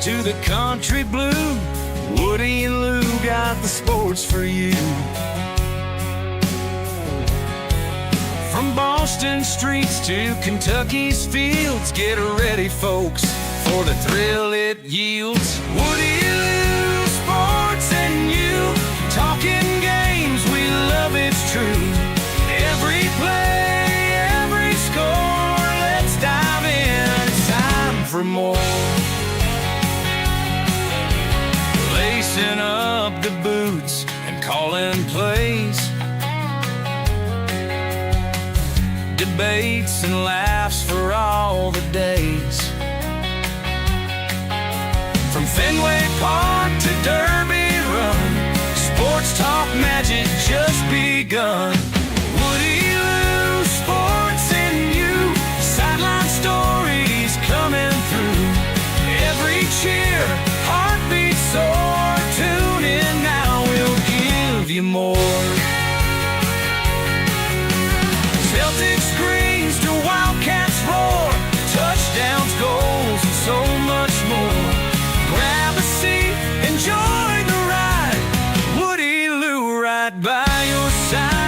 to the country blue, Woody and Lew got the sports for you. From Boston streets to Kentucky's fields, get ready, folks, for the thrill it yields. Woody and Lew, sports and you, talking games, we love it's true. Every play, every score, let's dive in, it's time for more. Lacing up the boots and calling plays, debates and laughs for all the days. From Fenway Park to Derby Run, sports talk magic just begun. Woody Lew, sports and you, sideline stories coming through. Every cheer, heartbeat soar, tune in now, we'll give you more. Celtics screams to Wildcats roar, touchdowns, goals, and so much more. Grab a seat, enjoy the ride, Woody Lew right by your side.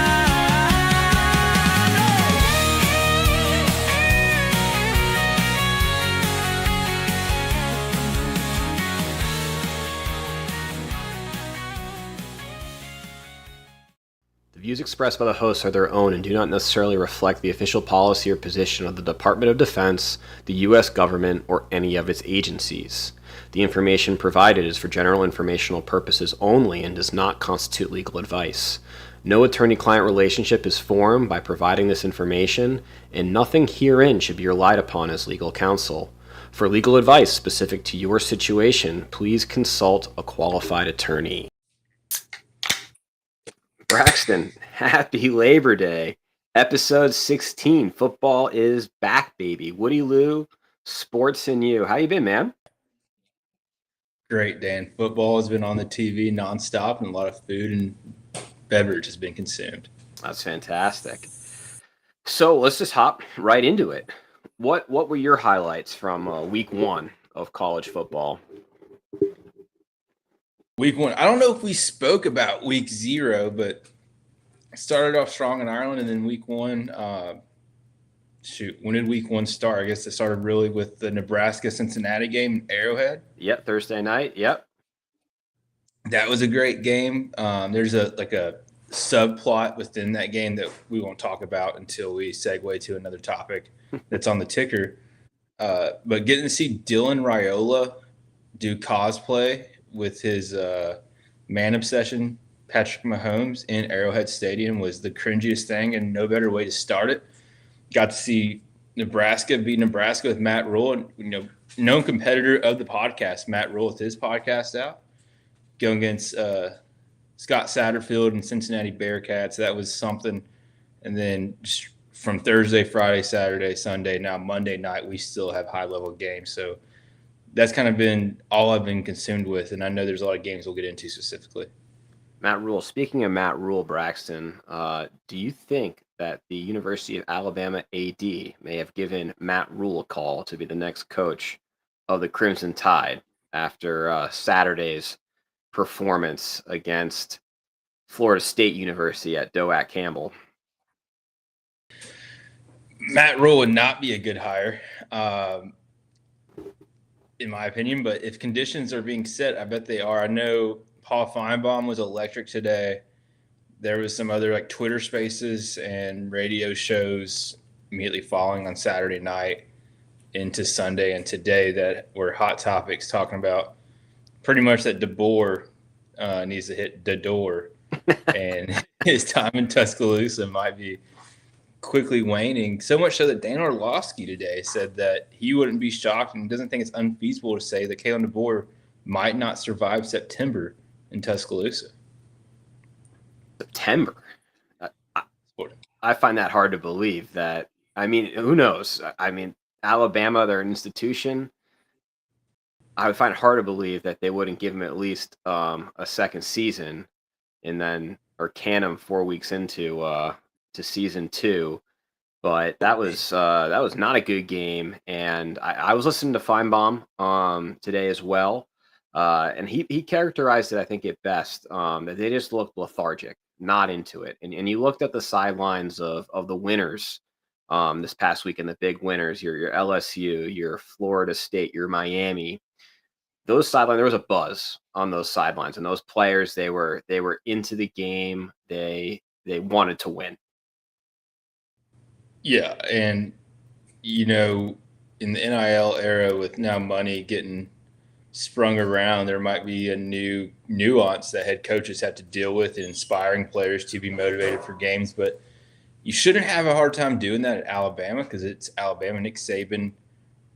The views expressed by the hosts are their own and do not necessarily reflect the official policy or position of the Department of Defense, the U.S. government, or any of its agencies. The information provided is for general informational purposes only and does not constitute legal advice. No attorney-client relationship is formed by providing this information, and nothing herein should be relied upon as legal counsel. For legal advice specific to your situation, please consult a qualified attorney. Braxton, happy Labor Day. Episode 16, football is back, baby. Woody Lew, sports and you. How you been, man? Great, Dan. Football has been on the TV nonstop, and a lot of food and beverage has been consumed. That's fantastic. So let's just hop right into it. What were your highlights from week one of college football? Week one. I don't know if we spoke about week 0, but it started off strong in Ireland, and then week one. When did week 1 start? I guess it started really with the Nebraska-Cincinnati game in Arrowhead. Yep, Thursday night. Yep. That was a great game. There's a subplot within that game that we won't talk about until we segue to another topic that's on the ticker. But getting to see Dylan Raiola do cosplay with his man obsession, Patrick Mahomes, in Arrowhead Stadium was the cringiest thing, and no better way to start it. Got to see Nebraska beat Nebraska with Matt Rule, and known competitor of the podcast, Matt Rule, with his podcast out, going against Scott Satterfield and Cincinnati Bearcats. That was something. And then just from Thursday, Friday, Saturday, Sunday, now Monday night, we still have high-level games. So that's kind of been all I've been consumed with, and I know there's a lot of games we'll get into specifically. Matt Rule. Speaking of Matt Rule, Braxton, do you think that the University of Alabama AD may have given Matt Rule a call to be the next coach of the Crimson Tide after Saturday's performance against Florida State University at Doak Campbell? Matt Rule would not be a good hire, in my opinion, but if conditions are being set, I bet they are. I know Paul Feinbaum was electric today. There was some other Twitter spaces and radio shows immediately following on Saturday night into Sunday and today that were hot topics, talking about pretty much that DeBoer needs to hit the door and his time in Tuscaloosa might be quickly waning. So much so that Dan Orlovsky today said that he wouldn't be shocked and doesn't think it's unfeasible to say that Kalen DeBoer might not survive September in Tuscaloosa. September? I find that hard to believe. That, I mean, who knows? I mean, Alabama, they're an institution. I would find it hard to believe that they wouldn't give him at least a second season, and then or can him 4 weeks into to season 2. But that was not a good game, and I was listening to Feinbaum today as well, and he characterized it, I think, at best, that they just looked lethargic, not into it. And you looked at the sidelines of the winners this past weekend, the big winners, your LSU, your Florida State, your Miami. Those sidelines, there was a buzz on those sidelines, and those players, they were into the game. They wanted to win. Yeah, and in the NIL era with now money getting sprung around, there might be a new nuance that head coaches have to deal with in inspiring players to be motivated for games. But you shouldn't have a hard time doing that at Alabama because it's Alabama. Nick Saban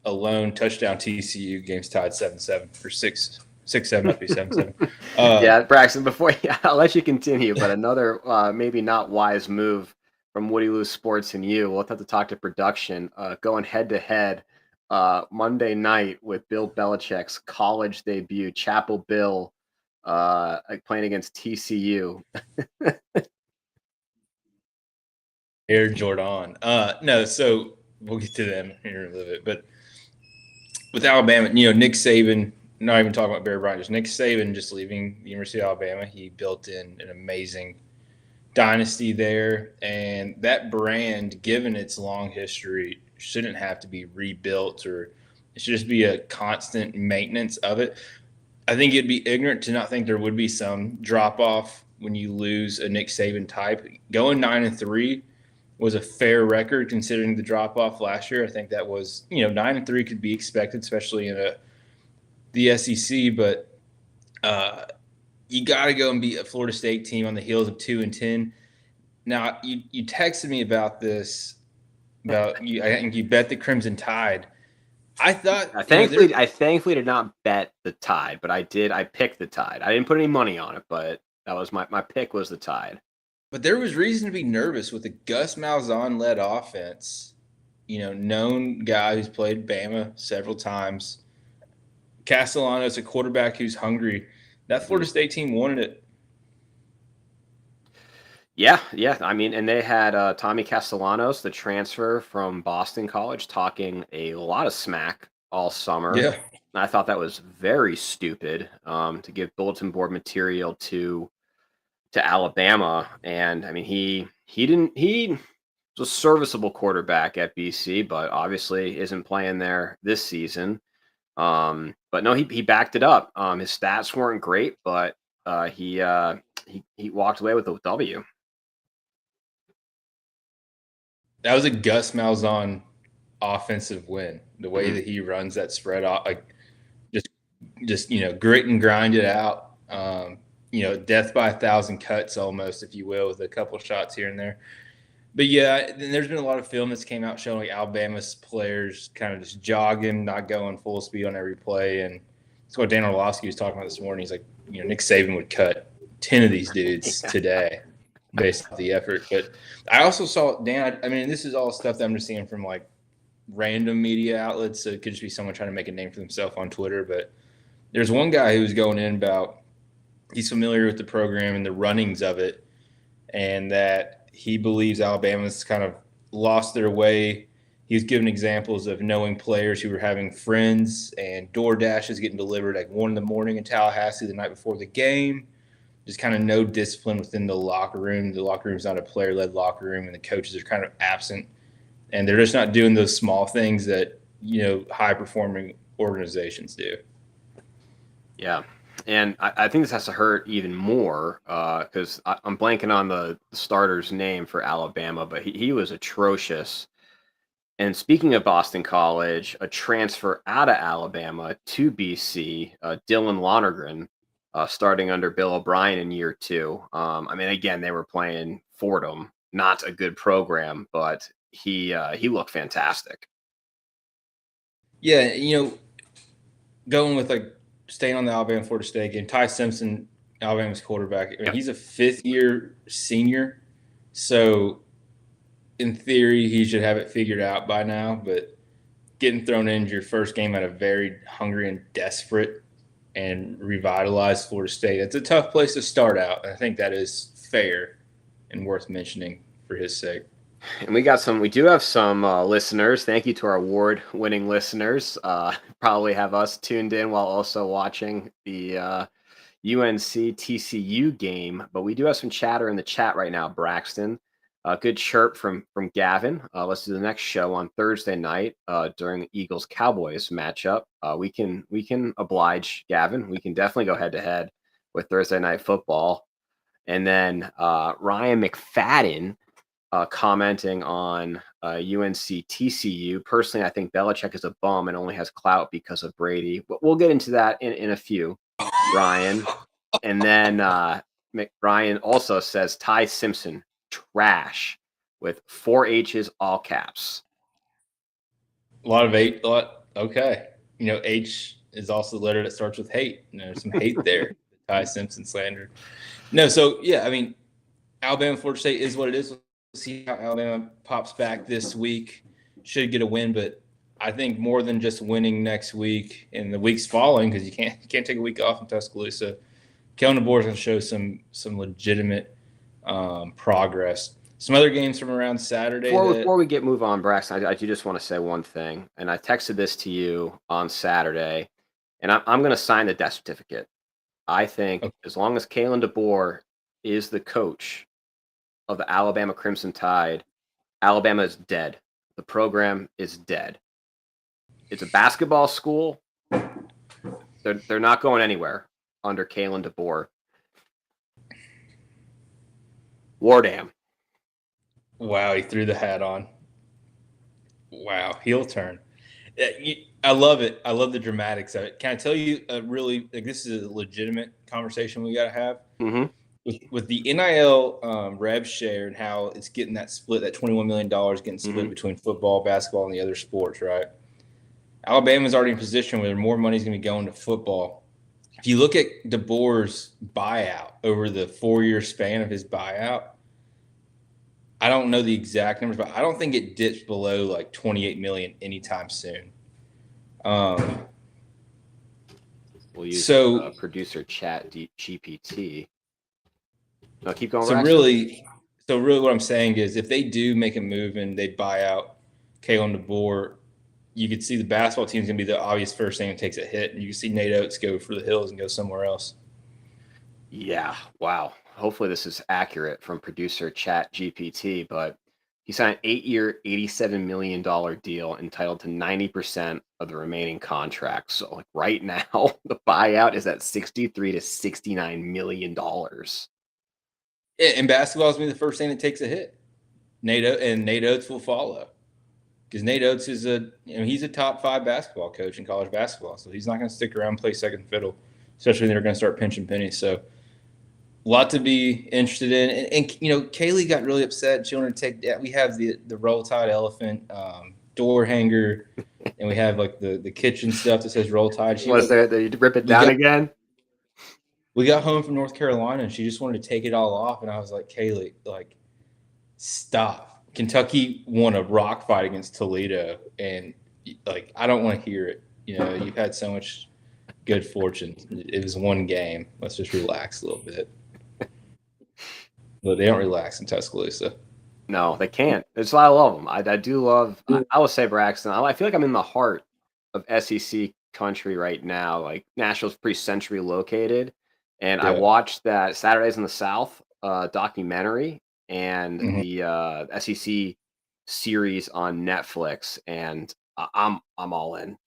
alone touchdown TCU, games tied 7-7 for 6-7, must be 7-7. Yeah, Braxton, before I'll let you continue, but another maybe not wise move from Woody Lew Sports and you. We'll have to talk to production. Going head to head Monday night with Bill Belichick's college debut, Chapel Bill, playing against TCU. Air Jordan. No, so we'll get to them here in a little bit. But with Alabama, Nick Saban, not even talking about Barry Bryant, just Nick Saban just leaving the University of Alabama. He built in an amazing dynasty there. And that brand, given its long history, shouldn't have to be rebuilt, or it should just be a constant maintenance of it. I think it'd be ignorant to not think there would be some drop off when you lose a Nick Saban type. Going 9-3 was a fair record considering the drop off last year. I think that was 9-3 could be expected, especially in the SEC. But you got to go and beat a Florida State team on the heels of 2-10. Now you texted me about this. About you, I think you bet the Crimson Tide. I thought I thankfully did not bet the Tide, but I did. I picked the Tide. I didn't put any money on it, but that was my pick was the Tide. But there was reason to be nervous with the Gus Malzahn led offense. Known guy who's played Bama several times. Castellanos, a quarterback who's hungry. That Florida State team wanted it. Yeah. I mean, and they had Tommy Castellanos, the transfer from Boston College, talking a lot of smack all summer. Yeah. I thought that was very stupid to give bulletin board material to Alabama. And I mean, he was a serviceable quarterback at BC, but obviously isn't playing there this season. But no, he backed it up. His stats weren't great, but he walked away with a W. That was a Gus Malzahn offensive win. The way that he runs that spread off, like just grit and grind it out. Death by 1,000 cuts almost, if you will, with a couple of shots here and there. But yeah, there's been a lot of film that's came out showing Alabama's players kind of just jogging, not going full speed on every play. And that's what Dan Orlovsky was talking about this morning. He's like, Nick Saban would cut 10 of these dudes today based on the effort. But I also saw, Dan, I mean, this is all stuff that I'm just seeing from like random media outlets. So it could just be someone trying to make a name for themselves on Twitter. But there's one guy who was going in about he's familiar with the program and the runnings of it, and that he believes Alabama's kind of lost their way. He was giving examples of knowing players who were having friends and DoorDashes getting delivered like 1 a.m. in Tallahassee the night before the game. Just kind of no discipline within the locker room. The locker room's not a player-led locker room, and the coaches are kind of absent. And they're just not doing those small things that, high-performing organizations do. Yeah. And I think this has to hurt even more because I'm blanking on the starter's name for Alabama, but he was atrocious. And speaking of Boston College, a transfer out of Alabama to BC, Dylan Lonergan, starting under Bill O'Brien in year 2. I mean, again, they were playing Fordham, not a good program, but he looked fantastic. Yeah, going with staying on the Alabama-Florida State game, Ty Simpson, Alabama's quarterback, I mean, he's a fifth-year senior. So, in theory, he should have it figured out by now. But getting thrown into your first game at a very hungry and desperate and revitalized Florida State, it's a tough place to start out. And I think that is fair and worth mentioning for his sake. And we do have some listeners. Thank you to our award-winning listeners. Probably have us tuned in while also watching the UNC TCU game. But we do have some chatter in the chat right now, Braxton. Good chirp from Gavin. Let's do the next show on Thursday night during the Eagles Cowboys matchup. We can oblige Gavin. We can definitely go head to head with Thursday Night Football. And then Ryan McFadden commenting on UNC TCU. Personally, I think Belichick is a bum and only has clout because of Brady. But we'll get into that in a few, Ryan. And then Ryan also says Ty Simpson, trash, with 4 H's, all caps. A lot of H. Okay. H is also the letter that starts with hate. There's some hate there. The Ty Simpson slander. No, so, yeah, I mean, Alabama, Florida State is what it is. We'll see how Alabama pops back this week. Should get a win, but I think more than just winning next week and the weeks following, because you can't take a week off in Tuscaloosa. Kellen DeBoer is going to show some legitimate progress. Some other games from around Saturday. Before we move on, Braxton, I do just want to say one thing, and I texted this to you on Saturday, and I'm going to sign the death certificate. I think as long as Kalen DeBoer is the coach of the Alabama Crimson Tide, Alabama is dead. The program is dead. It's a basketball school. They're not going anywhere under Kalen DeBoer. Wardam. Wow, he threw the hat on. Wow, heel turn. I love it. I love the dramatics of it. Can I tell you this is a legitimate conversation we got to have? Mm-hmm. With the NIL rev share and how it's getting that split, that $21 million getting split between football, basketball, and the other sports, right? Alabama's already in a position where more money is going to be going to football. If you look at DeBoer's buyout over the 4-year span of his buyout, I don't know the exact numbers, but I don't think it dips below like $28 million anytime soon. We'll use producer chat GPT. No, keep going. So really, what I'm saying is, if they do make a move and they buy out Kalen DeBoer, you could see the basketball team's gonna be the obvious first thing that takes a hit, and you can see Nate Oates go for the hills and go somewhere else. Yeah. Wow. Hopefully this is accurate from producer chat GPT, but he signed an 8-year, $87 million deal entitled to 90% of the remaining contracts. So like right now, the buyout is at $63 to $69 million. And basketball is going to be the first thing that takes a hit. Nate Oates will follow, because Nate Oates is he's a top 5 basketball coach in college basketball, so he's not going to stick around and play second fiddle, especially when they're going to start pinching pennies. So a lot to be interested in. And Kaylee got really upset. She wanted to take that. We have the Roll Tide elephant door hanger, and we have like the kitchen stuff that says Roll Tide. They rip it down again? We got home from North Carolina, and she just wanted to take it all off. And I was like, Kaylee, like, stop. Kentucky won a rock fight against Toledo, and like, I don't want to hear it. You've had so much good fortune. It was one game. Let's just relax a little bit. But they don't relax in Tuscaloosa. No, they can't. That's why I love them. I do love. I will say Braxton. I feel like I'm in the heart of SEC country right now. Like Nashville's pretty centrally located, and I watched that Saturdays in the South documentary and the SEC series on Netflix, and I'm all in.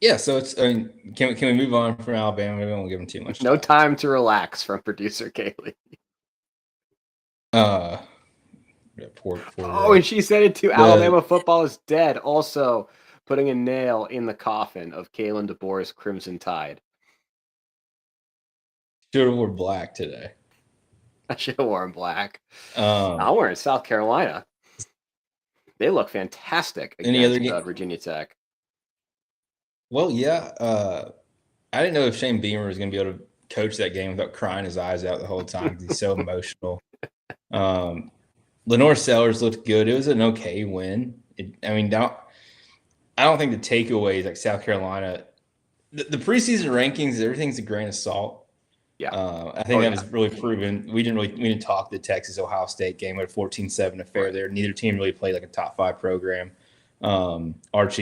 Yeah, so it's. Can we move on from Alabama? Maybe I won't give them too much. No time to relax from producer Kaylee. Poor and she said it too. Alabama football is dead. Also, putting a nail in the coffin of Kalen DeBoer's Crimson Tide. Should have worn black today. I should have worn black. I'm wearing South Carolina. They look fantastic against Virginia Tech. Well, yeah. I didn't know if Shane Beamer was going to be able to coach that game without crying his eyes out the whole time because he's so emotional. Lenore Sellers looked good. It was an okay win. I don't think the takeaways like South Carolina, the preseason rankings, everything's a grain of salt. Yeah. I think that was really proven. We didn't talk the Texas Ohio State game. We had a 14-7 affair there. Neither team really played like a top 5 program. Arch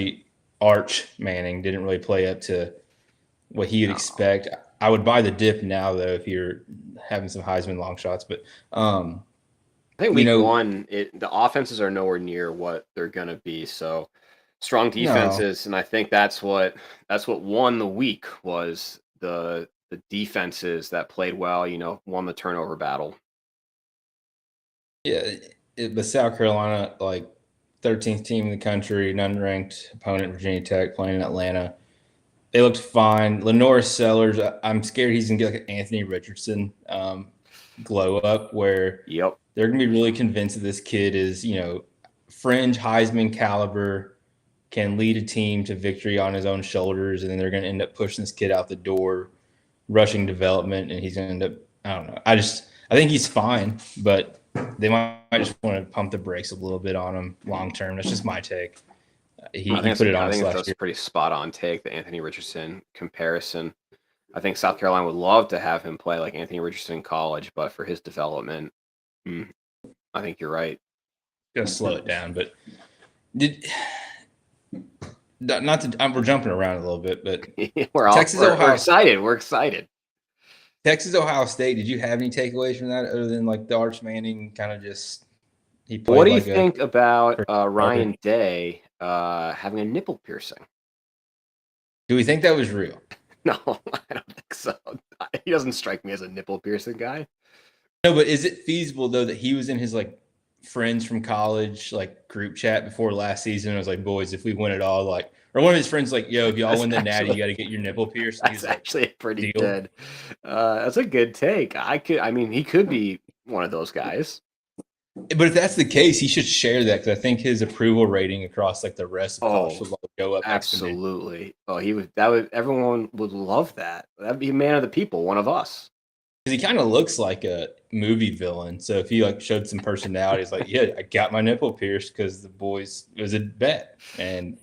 Manning didn't really play up to what he would expect. I would buy the dip now though if you're having some Heisman long shots. But I think week one, the offenses are nowhere near what they're gonna be. So strong defenses, and I think that's what won the week was the defenses that played well. Won the turnover battle. Yeah, but South Carolina, like 13th team in the country, an unranked opponent, Virginia Tech, playing in Atlanta. They looked fine. Lenore Sellers, I'm scared he's going to get like an Anthony Richardson glow up where they're going to be really convinced that this kid is, fringe Heisman caliber, can lead a team to victory on his own shoulders, and then they're going to end up pushing this kid out the door, rushing development, and he's going to end up, I don't know. I think he's fine, but they might just want to pump the brakes a little bit on him long term. That's just my take. He put it on us last year. I think that's a pretty spot on take, the Anthony Richardson comparison. I think South Carolina would love to have him play like Anthony Richardson in college, but for his development, I think you're right. Gonna slow it down, but we're jumping around a little bit, but we're excited. We're excited. Texas Ohio State. Did you have any takeaways from that other than like the Arch Manning kind of just he played? What do you think about Ryan Day having a nipple piercing? Do we think that was real? No, I don't think so. He doesn't strike me as a nipple piercing guy. No, but is it feasible though that he was in his like friends from college like group chat before last season? I was like, boys, if we win it all, like, or one of his friends like, yo, if y'all win the Natty, you got to get your nipple pierced. That's actually pretty good. That's a good take. He could be one of those guys. But if that's the case, he should share that because I think his approval rating across like the rest of college football would go up. Absolutely. Everyone would love that. That'd be a man of the people, one of us. Because he kind of looks like a movie villain. So if he like showed some personality, it's like, yeah, I got my nipple pierced because the boys, it was a bet, and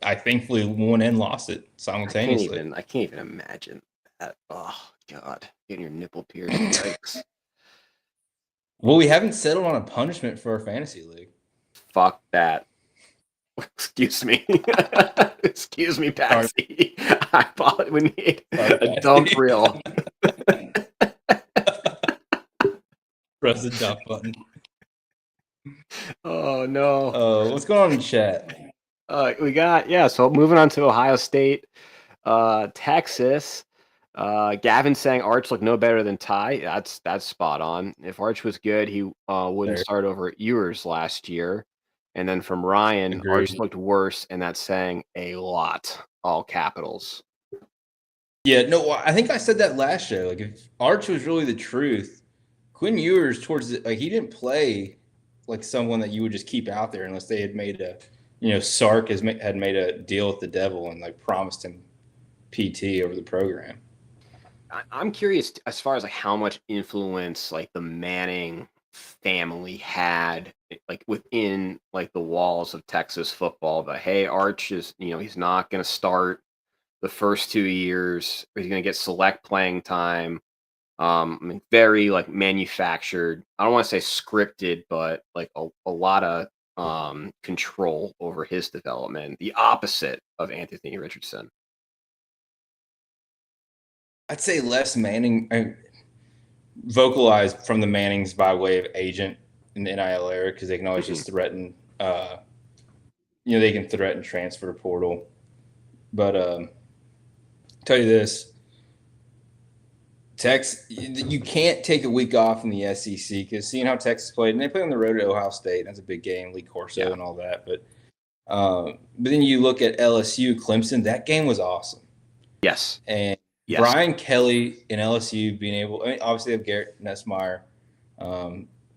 I thankfully won and lost it simultaneously. I can't even imagine that. Oh God, getting your nipple pierced. Yikes. Well, we haven't settled on a punishment for our fantasy league. Fuck that. Excuse me. Excuse me, Patsy. I thought we need a dump reel. Press the dump button. Oh no. What's going on in chat? So moving on to Ohio State, Texas. Gavin saying Arch looked no better than Ty. That's spot on. If Arch was good, he wouldn't start over Ewers last year. And then from Ryan, Agreed. Arch looked worse, and that's saying a lot. All capitals. Yeah, no, I think I said that last show. Like, if Arch was really the truth, Quinn Ewers he didn't play like someone that you would just keep out there unless they had made Sark had made a deal with the devil and like promised him PT over the program. I'm curious as far as like how much influence like the Manning family had like within like the walls of Texas football. But hey, Arch is he's not going to start the first 2 years. He's going to get select playing time. Very like manufactured. I don't want to say scripted, but like a lot of control over his development. The opposite of Anthony Richardson. I'd say less Manning vocalized from the Mannings by way of agent in the NIL era because they can always just threaten. They can threaten transfer portal. But tell you this, you can't take a week off in the SEC because seeing how Texas played, and they play on the road at Ohio State. That's a big game, Lee Corso and all that. But then you look at LSU, Clemson. That game was awesome. Yes. And Brian Kelly in LSU being able, obviously they have Garrett Nussmeier,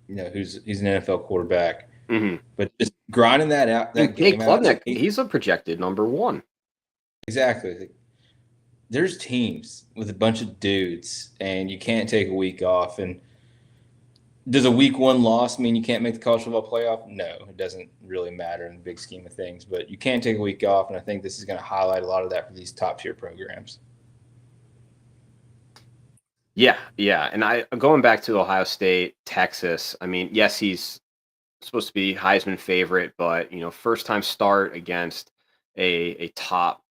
he's an NFL quarterback. Mm-hmm. But just grinding that out, that game Klubnik, he's a projected number 1. Exactly. There's teams with a bunch of dudes, and you can't take a week off. And does a week 1 loss mean you can't make the college football playoff? No, it doesn't really matter in the big scheme of things. But you can't take a week off, and I think this is going to highlight a lot of that for these top-tier programs. Yeah, and I going back to Ohio State, Texas. I mean, yes, he's supposed to be Heisman favorite, but first time start against a top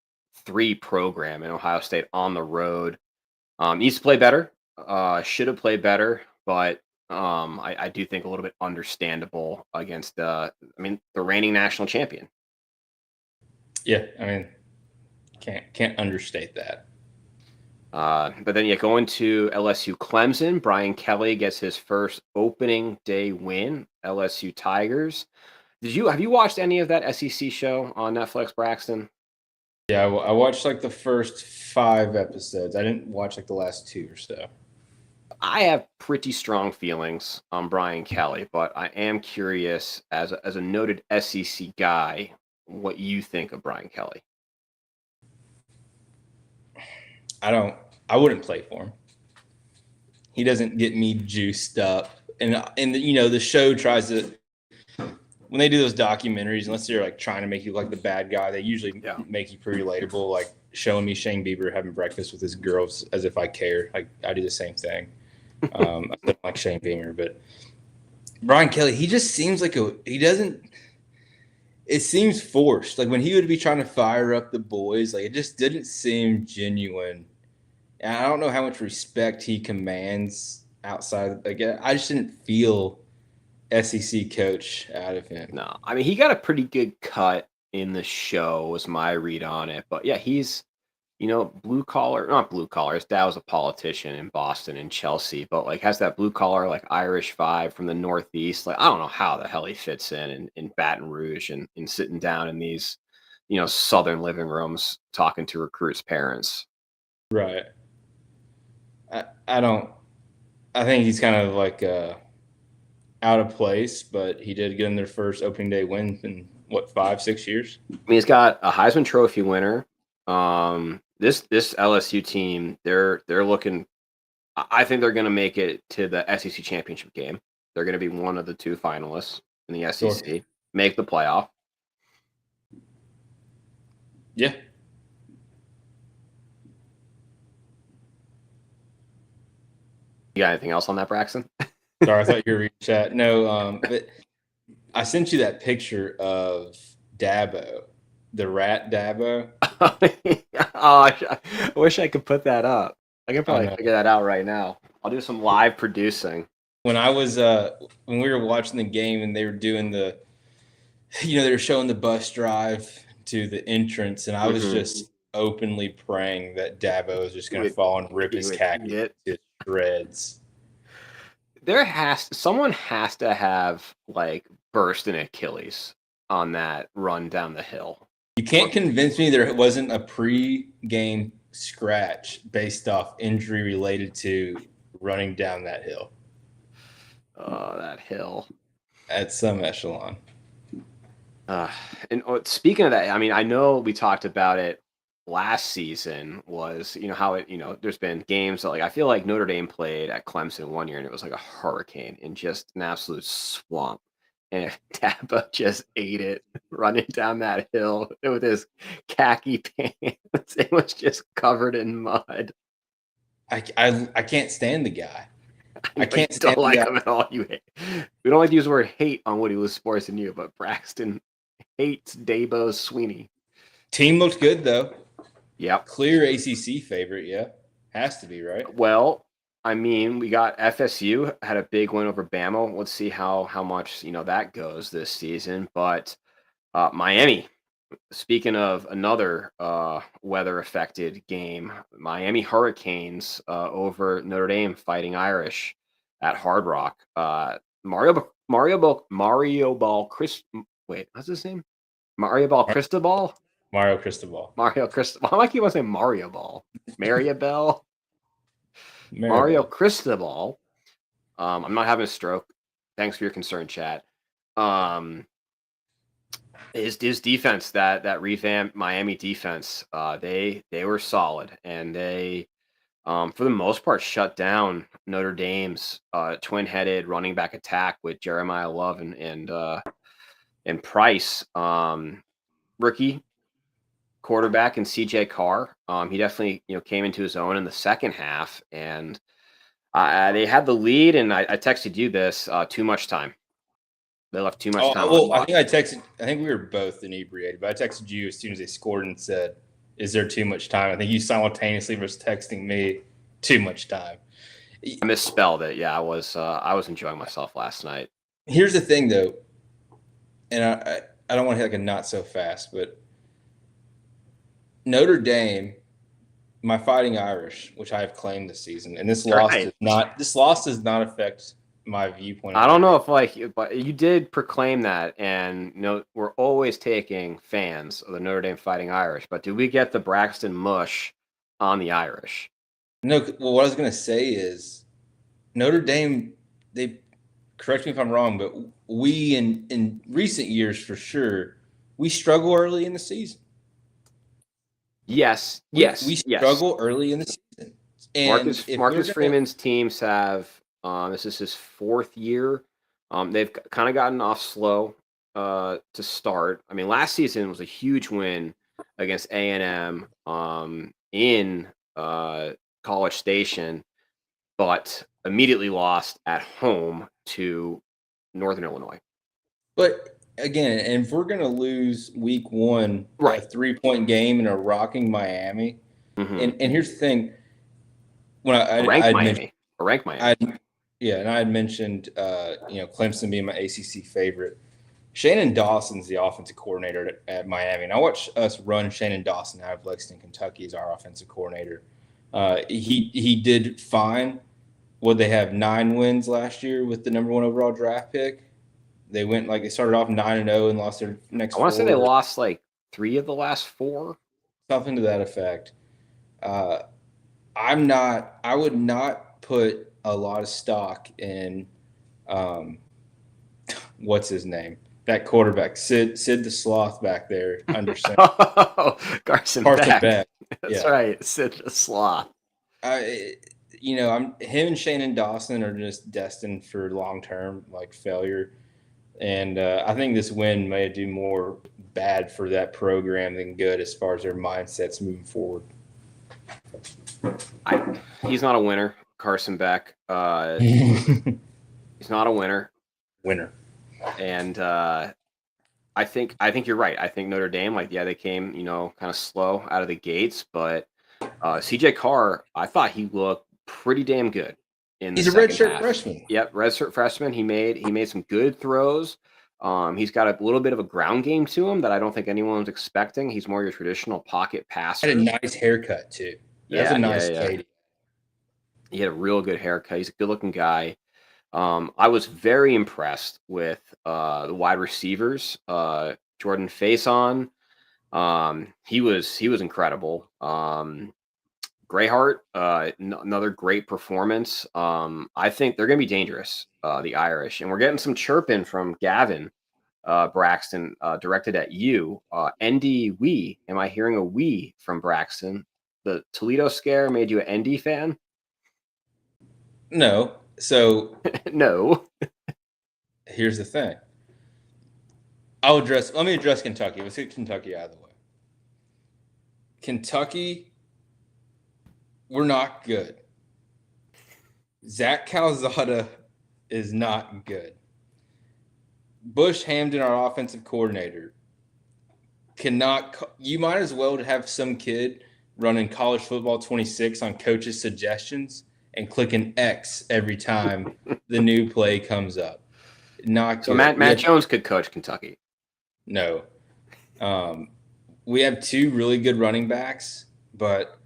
three program in Ohio State on the road. Needs to play better. Should have played better, but I do think a little bit understandable against the reigning national champion. Yeah, I mean, can't understate that. But then, going to LSU Clemson, Brian Kelly gets his first opening day win. LSU Tigers. Have you watched any of that SEC show on Netflix, Braxton? Yeah, I watched like the first 5 episodes. I didn't watch like the last 2 or so. I have pretty strong feelings on Brian Kelly, but I am curious as a noted SEC guy, what you think of Brian Kelly. I wouldn't play for him. He doesn't get me juiced up. And the show tries to, when they do those documentaries, unless they're like trying to make you like the bad guy, they usually make you pretty relatable, like showing me Shane Bieber having breakfast with his girls as if I care. Like I do the same thing. I don't like Shane Bieber, but Brian Kelly, he just seems like he doesn't. It seems forced. Like when he would be trying to fire up the boys, like it just didn't seem genuine. And I don't know how much respect he commands outside. Like I just didn't feel SEC coach out of him. No, I mean he got a pretty good cut in the show, was my read on it. But yeah, he's blue collar, not blue collar. His dad was a politician in Boston and Chelsea, but like has that blue collar, like Irish vibe from the Northeast. Like I don't know how the hell he fits in Baton Rouge and sitting down in these, Southern living rooms talking to recruits' parents. Right. I don't. I think he's kind of like out of place, but he did get in their first opening day win in what 5-6 years. I mean, he's got a Heisman Trophy winner. This LSU team, they're looking. I think they're going to make it to the SEC championship game. They're going to be one of the two finalists in the SEC. Sure. Make the playoff. Yeah. You got anything else on that, Braxton? Sorry, I thought you were reading chat. No, but I sent you that picture of Dabo, the rat Dabo. I wish I could put that up. I can probably figure that out right now. I'll do some live producing. When I was when we were watching the game and they were doing they were showing the bus drive to the entrance, and I was just openly praying that Dabo was just going to fall and rip his khaki to shreds. Someone has to have like burst an Achilles on that run down the hill. You can't convince me there wasn't a pre-game scratch based off injury related to running down that hill. Oh, that hill. At some echelon. And speaking of that, I mean, I know we talked about it last season, was how it there's been games that, like, I feel like Notre Dame played at Clemson one year and it was like a hurricane and just an absolute swamp, and Dabo just ate it running down that hill with his khaki pants. It was just covered in mud. I can't stand the guy. I can't stand like him at all. We don't like to use the word hate on Woody Lew Sports and you, but Braxton hates Dabo Sweeney. Team looked good though. Yep. Clear ACC favorite, yeah. Has to be, right? Well, I mean, we got FSU had a big win over Bama. Let's see how much that goes this season. But Miami, speaking of another weather affected game, Miami Hurricanes over Notre Dame Fighting Irish at Hard Rock. Mario Ball wait, what's his name? Mario Ball Cristobal? Mario Cristobal. How am I keep on saying Mario Ball? Maribel? Mario Cristobal. I'm not having a stroke. Thanks for your concern, chat. His defense, that revamped Miami defense, they were solid, and they for the most part shut down Notre Dame's twin-headed running back attack with Jeremiah Love and Price. Rookie quarterback and CJ Carr. He definitely came into his own in the second half, and They had the lead, and I texted you this. Too much time. They left too much time on the Well, clock. I think we were both inebriated, but I texted you as soon as they scored and said, "Is there too much time?" I think you simultaneously was texting me, "Too much time." I misspelled it. Yeah, I was enjoying myself last night. Here's the thing, though, and I don't want to hit like a not so fast, but Notre Dame, my Fighting Irish, which I have claimed this season, and this loss does not affect my viewpoint. I don't know if but you did proclaim that, and we're always taking fans of the Notre Dame Fighting Irish. But do we get the Braxton mush on the Irish? No. Well, what I was going to say is Notre Dame. They correct me if I'm wrong, but we in recent years for sure we struggle early in the season. Yes, we struggle early in the season. And Marcus Freeman's teams have. This is his 4th year. They've kind of gotten off slow to start. I mean, last season was a huge win against A&M in College Station, but immediately lost at home to Northern Illinois. But again, and if we're going to lose week 1, right, a 3-point game and a rocking Miami, and here's the thing: when I ranked Miami. And I had mentioned, Clemson being my ACC favorite. Shannon Dawson's the offensive coordinator at Miami, and I watched us run Shannon Dawson out of Lexington, Kentucky, as our offensive coordinator. He did fine. Would they have 9 wins last year with the number 1 overall draft pick? They started off 9-0 and lost their next. I want to say they lost 3 of the last 4, something to that effect. I would not put a lot of stock in what's his name? That quarterback, Sid the Sloth back there under center. Carson Beck. That's right, Sid the Sloth. Him and Shannon Dawson are just destined for long-term failure. And I think this win may do more bad for that program than good as far as their mindsets moving forward. He's not a winner, Carson Beck. He's not a winner. And I think you're right. I think Notre Dame, they came, kind of slow out of the gates, but CJ Carr, I thought he looked pretty damn good. He's a redshirt freshman. Yep, redshirt freshman. He made some good throws. He's got a little bit of a ground game to him that I don't think anyone was expecting. He's more your traditional pocket passer. Had a nice haircut too. That's a nice Katie. He had a real good haircut. He's a good-looking guy. I was very impressed with the wide receivers. Jordan Faison, he was incredible. Greyheart, another great performance. I think they're going to be dangerous, the Irish. And we're getting some chirping from Gavin Braxton directed at you. ND we. Am I hearing a we from Braxton? The Toledo scare made you an ND fan? No. So no. Here's the thing. Let me address Kentucky. Let's get Kentucky out of the way. Kentucky, we're not good. Zach Calzada is not good. Bush Hamden, our offensive coordinator, you might as well have some kid running college football 26 on coach's suggestions and click an X every time the new play comes up. Not good. So Matt Jones could coach Kentucky. No. We have 2 really good running backs, but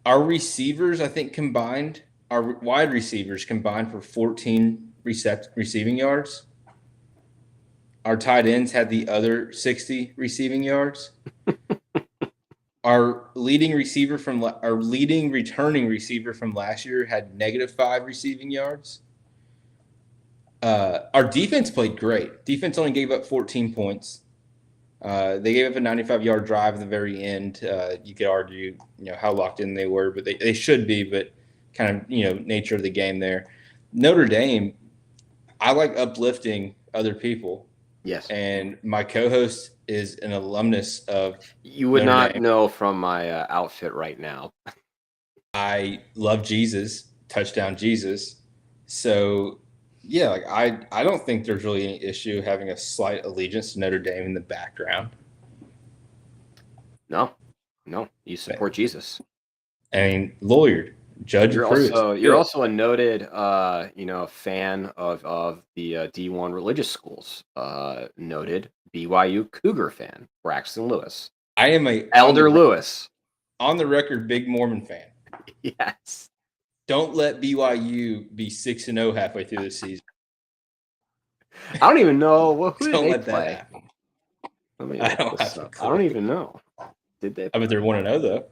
our receivers, I think our wide receivers combined for 14 receiving yards. Our tight ends had the other 60 receiving yards. Our leading returning receiver from last year had -5 receiving yards. Our defense played great. Defense only gave up 14 points. They gave up a 95-yard drive at the very end. You could argue, how locked in they were, but they should be. But kind of, nature of the game there. Notre Dame, I like uplifting other people. Yes. And my co-host is an alumnus of. You would Notre Dame. Know from my outfit right now. I love Jesus. touchdown Jesus. So yeah, like I don't think there's really any issue having a slight allegiance to Notre Dame in the background. No, you support Jesus. I mean, lawyered, judge approved. You're also a noted fan of the D1 religious schools. Noted BYU Cougar fan, Braxton Lewis. I am a Elder Lewis. On the record, big Mormon fan. Yes. Don't let BYU be 6-0 halfway through the season. I don't even know who Don't did let they play. that happen. I don't even know. Did they? I bet they're 1-0 though.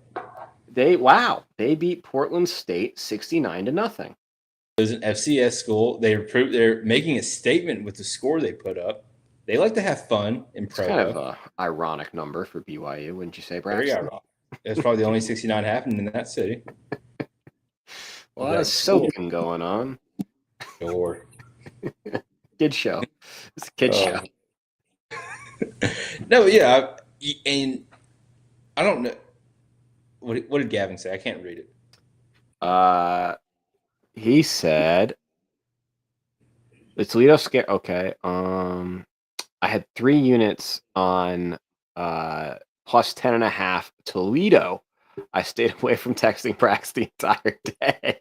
They beat Portland State 69-0. It was an FCS school. They're making a statement with the score they put up. They like to have fun in Provo. It's kind of an ironic number for BYU, wouldn't you say, Braxton? Very ironic. It's probably the only 69 happened in that city. Well, that's soaking going on. Sure. Kid show. It's a kid show. No, yeah, and I don't know. What did Gavin say? I can't read it. He said the Toledo scare. Okay. I had 3 units on plus 10.5 Toledo. I stayed away from texting Braxton the entire day.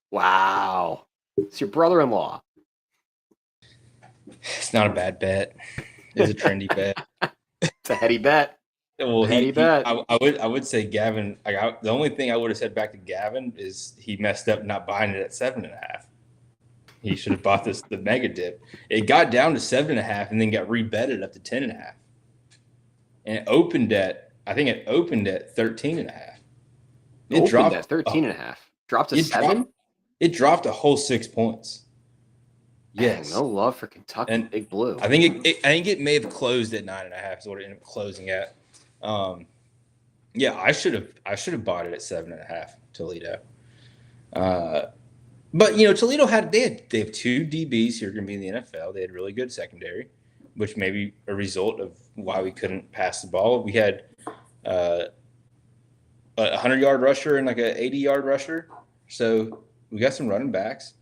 Wow. It's your brother-in-law. It's not a bad bet. It's a trendy bet. It's a heady bet. Well, bet. I would say Gavin. The only thing I would have said back to Gavin is he messed up not buying it at 7.5. He should have bought the mega dip. It got down to 7.5 and then got rebetted up to 10.5. And it opened at 13.5. It dropped at 13.5. Dropped to 7. It dropped a whole 6 points. Yes. No love for Kentucky and Big Blue. I think it may have closed at 9.5 is what it ended up closing at. Yeah, I should have bought it at 7.5 Toledo. But Toledo they have 2 DBs who are going to be in the NFL. They had really good secondary, which may be a result of why we couldn't pass the ball. We had a 100-yard rusher and like an 80-yard rusher, so we got some running backs.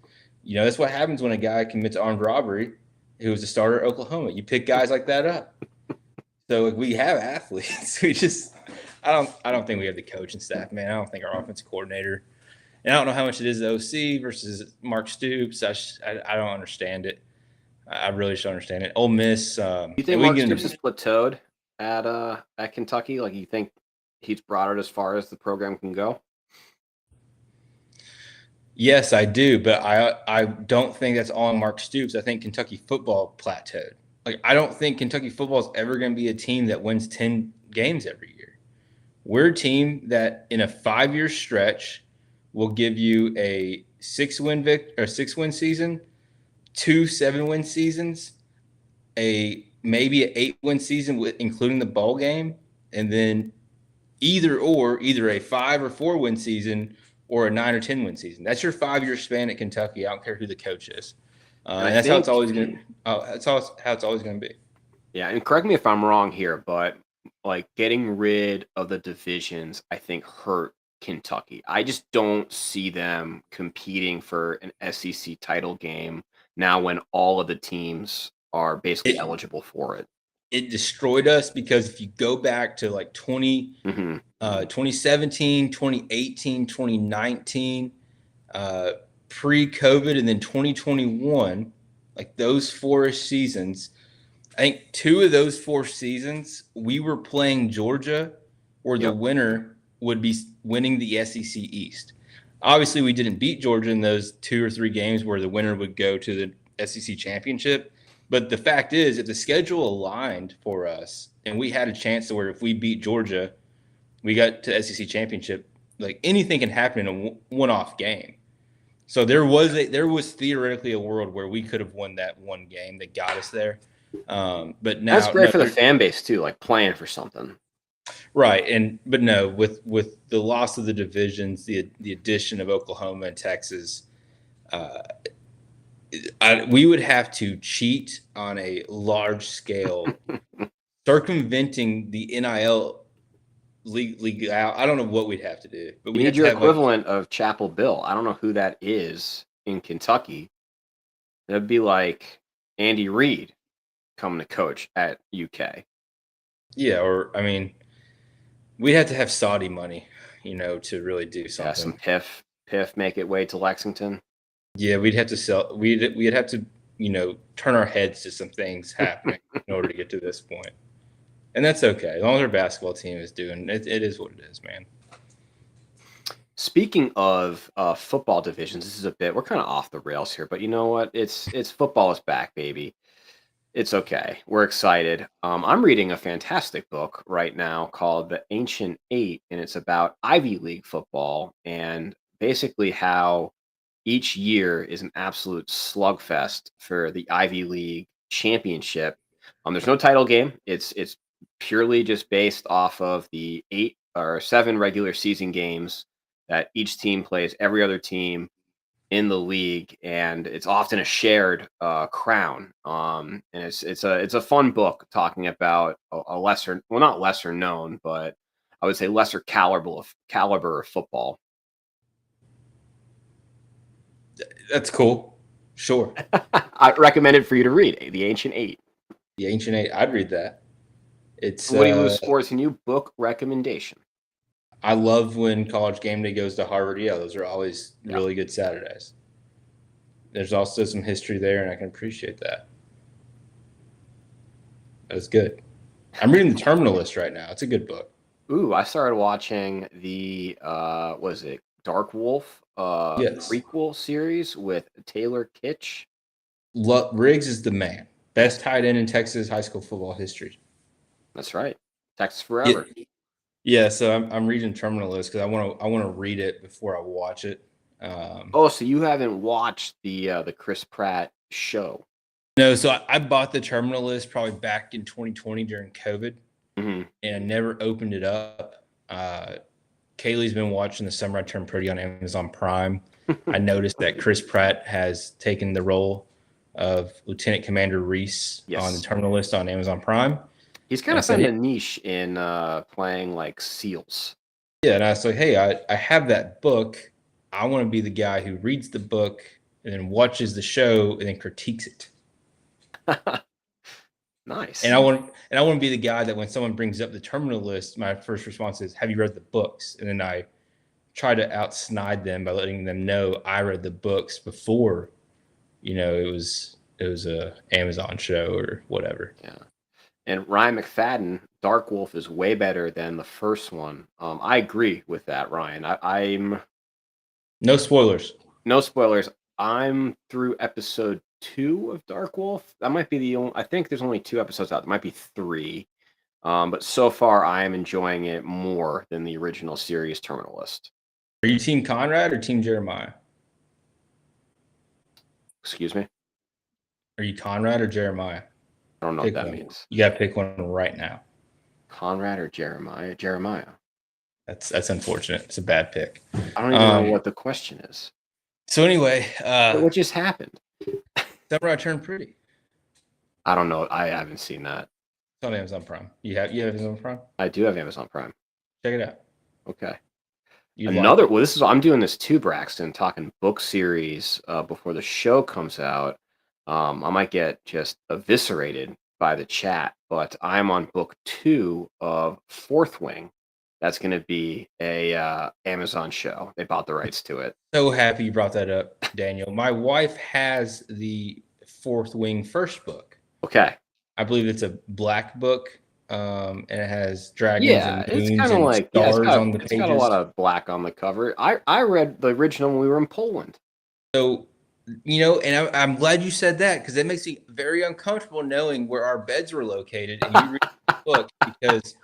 That's what happens when a guy commits armed robbery who was a starter at Oklahoma. You pick guys like that up. So we have athletes. I don't think we have the coaching staff, man. I don't think our offensive coordinator, and I don't know how much it is the OC versus Mark Stoops. I don't understand it. I really just don't understand it. Ole Miss. You think Mark Stoops has plateaued at Kentucky? Like, you think he's brought it as far as the program can go? Yes, I do, but I don't think that's all on Mark Stoops. I think Kentucky football plateaued. Like, I don't think Kentucky football is ever going to be a team that wins 10 games every year. We're a team that in a 5-year stretch will give you a 6-win season, 2 7-win seasons, maybe an 8-win season including the bowl game, and then either a 5 or 4-win season or a 9 or 10-win season. That's your 5-year span at Kentucky. I don't care who the coach is. And that's how it's always going to. That's how it's always going to be. Yeah, and correct me if I'm wrong here, but like getting rid of the divisions, I think hurt Kentucky. I just don't see them competing for an SEC title game now when all of the teams are basically eligible for it. It destroyed us because if you go back to like 2017, 2018, 2019, pre-COVID, and then 2021, like those 4 seasons, I think 2 of those 4 seasons, we were playing Georgia, or the winner would be winning the SEC East. Obviously, we didn't beat Georgia in those 2 or 3 games where the winner would go to the SEC championship. But the fact is, if the schedule aligned for us and we had a chance to where if we beat Georgia, we got to SEC championship, like anything can happen in a one-off game. So there was theoretically a world where we could have won that one game that got us there. But now that's great for the fan base too, like playing for something. Right. But with the loss of the divisions, the addition of Oklahoma and Texas, we would have to cheat on a large scale, circumventing the NIL league out. I don't know what we'd have to do, but You we need have to your have like equivalent of Chapel Bill. I don't know who that is in Kentucky. That'd be like Andy Reid coming to coach at UK. or I mean, we'd have to have Saudi money, to really do Yeah, some something. piff make it way to Lexington. Yeah, we'd have to sell. We'd have to turn our heads to some things happening in order to get to this point, and that's okay as long as our basketball team is doing it. It is what it is, man. Speaking of football divisions, this is we're kind of off the rails here, but you know what? It's football is back, baby. It's okay. We're excited. I'm reading a fantastic book right now called The Ancient Eight, and it's about Ivy League football and basically how each year is an absolute slugfest for the Ivy League championship. There's no title game. It's purely just based off of the 8 or 7 regular season games that each team plays every other team in the league, and it's often a shared crown. And it's a fun book talking about a lesser, well, not lesser known, but I would say lesser caliber of football. That's cool. Sure. I recommend it for you to read, The Ancient Eight. The Ancient Eight. I'd read that. It's Woody Lew scores a new book recommendation. I love when College Game Day goes to Harvard. Yeah, those are always really good Saturdays. There's also some history there, and I can appreciate that. That was good. I'm reading The Terminalist right now. It's a good book. Ooh, I started watching the was it Dark Wolf Yes. prequel series with Taylor Kitsch. Riggs is the man. Best tight end in Texas high school football history. That's right. Texas forever. Yeah, so I'm reading Terminalist because I want to read it before I watch it. So you haven't watched the Chris Pratt show? No, so I bought the Terminalist probably back in 2020 during COVID, Mm-hmm. and I never opened it up. Kaylee's been watching The Summer I Turned Pretty on Amazon Prime. I noticed that Chris Pratt has taken the role of Lieutenant Commander Reese on the Terminalist on Amazon Prime. He's kind of found a niche in playing like SEALs. Yeah, and I was like, hey, I have that book. I want to be the guy who reads the book and then watches the show and then critiques it. Nice. And I want to be the guy that when someone brings up the Terminalist, my first response is, "Have you read the books?" And then I try to outsnide them by letting them know I read the books before, it was a Amazon show or whatever. Yeah. And Ryan McFadden, Dark Wolf is way better than the first one. I agree with that, Ryan. I'm No spoilers. no spoilers. I'm through episode 2 of Dark Wolf. That might be the only. I think there's only 2 episodes out. There might be 3. But so far, I am enjoying it more than the original series Terminalist. Are you Team Conrad or Team Jeremiah? Excuse me? Are you Conrad or Jeremiah? I don't know Pick what that one. means. You got to pick one right now. Conrad or Jeremiah? Jeremiah. That's unfortunate. It's a bad pick. I don't even know what the question is. So anyway, What just happened? Summer I Turned Pretty. I don't know. I haven't seen that. It's on Amazon Prime. You have Amazon Prime? I do have Amazon Prime. Check it out. Okay. You'd Another. like it. Well, I'm doing this too, Braxton. Talking book series before the show comes out. I might get just eviscerated by the chat, but I'm on book 2 of Fourth Wing. That's going to be a Amazon show. They bought the rights to it. So happy you brought that up, Daniel. My wife has the Fourth Wing first book. Okay. I believe it's a black book, and it has dragons and moons it's kind of like stars on the it's pages. got a lot of black on the cover. I read the original when we were in Poland. So, and I'm glad you said that because that makes me very uncomfortable knowing where our beds were located and you read the book because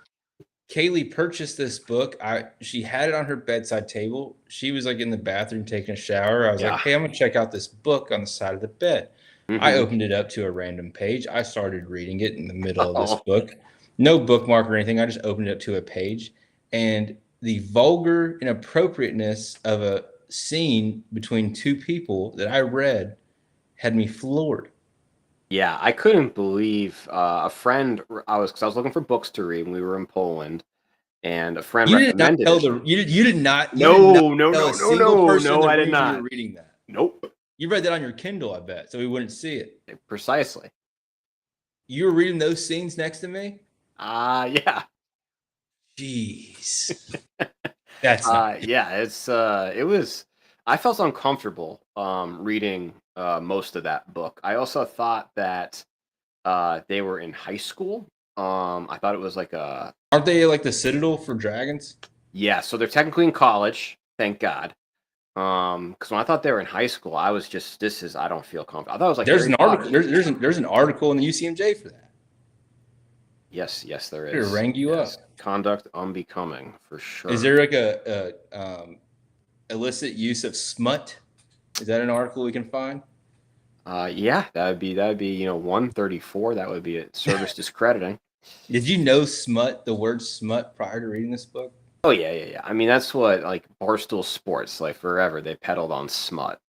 Kaylee purchased this book. She had it on her bedside table. She was like in the bathroom taking a shower. I was like, hey, I'm going to check out this book on the side of the bed. Mm-hmm. I opened it up to a random page. I started reading it in the middle of this book. No bookmark or anything. I just opened it up to a page. And the vulgar inappropriateness of a scene between 2 people that I read had me floored. Yeah, I couldn't believe a friend. Because I was looking for books to read when we were in Poland, and a friend You did not recommended tell it. you did not No, tell a single person no, the I did reason you not. were reading that. Nope. You read that on your Kindle, I bet, so we wouldn't see it. Precisely. You were reading those scenes next to me? Yeah. Jeez. That's not yeah, it was I felt uncomfortable reading most of that book. I also thought that they were in high school. I thought it was like a Aren't they like the Citadel for dragons? yeah, so they're technically in college, thank God. Because when I thought they were in high school, I was just I don't feel comfortable. I thought it was like There's Harry an Potter. article. There's an article in the UCMJ for that. Yes, there It'll is. rank you Yes. up. Conduct unbecoming for sure. Is there like a illicit use of smut? Is that an article we can find? Yeah, that would be 134. That would be a service discrediting. Did you know smut, the word smut, prior to reading this book? Oh yeah. I mean, that's what like Barstool Sports, like forever they peddled on smut.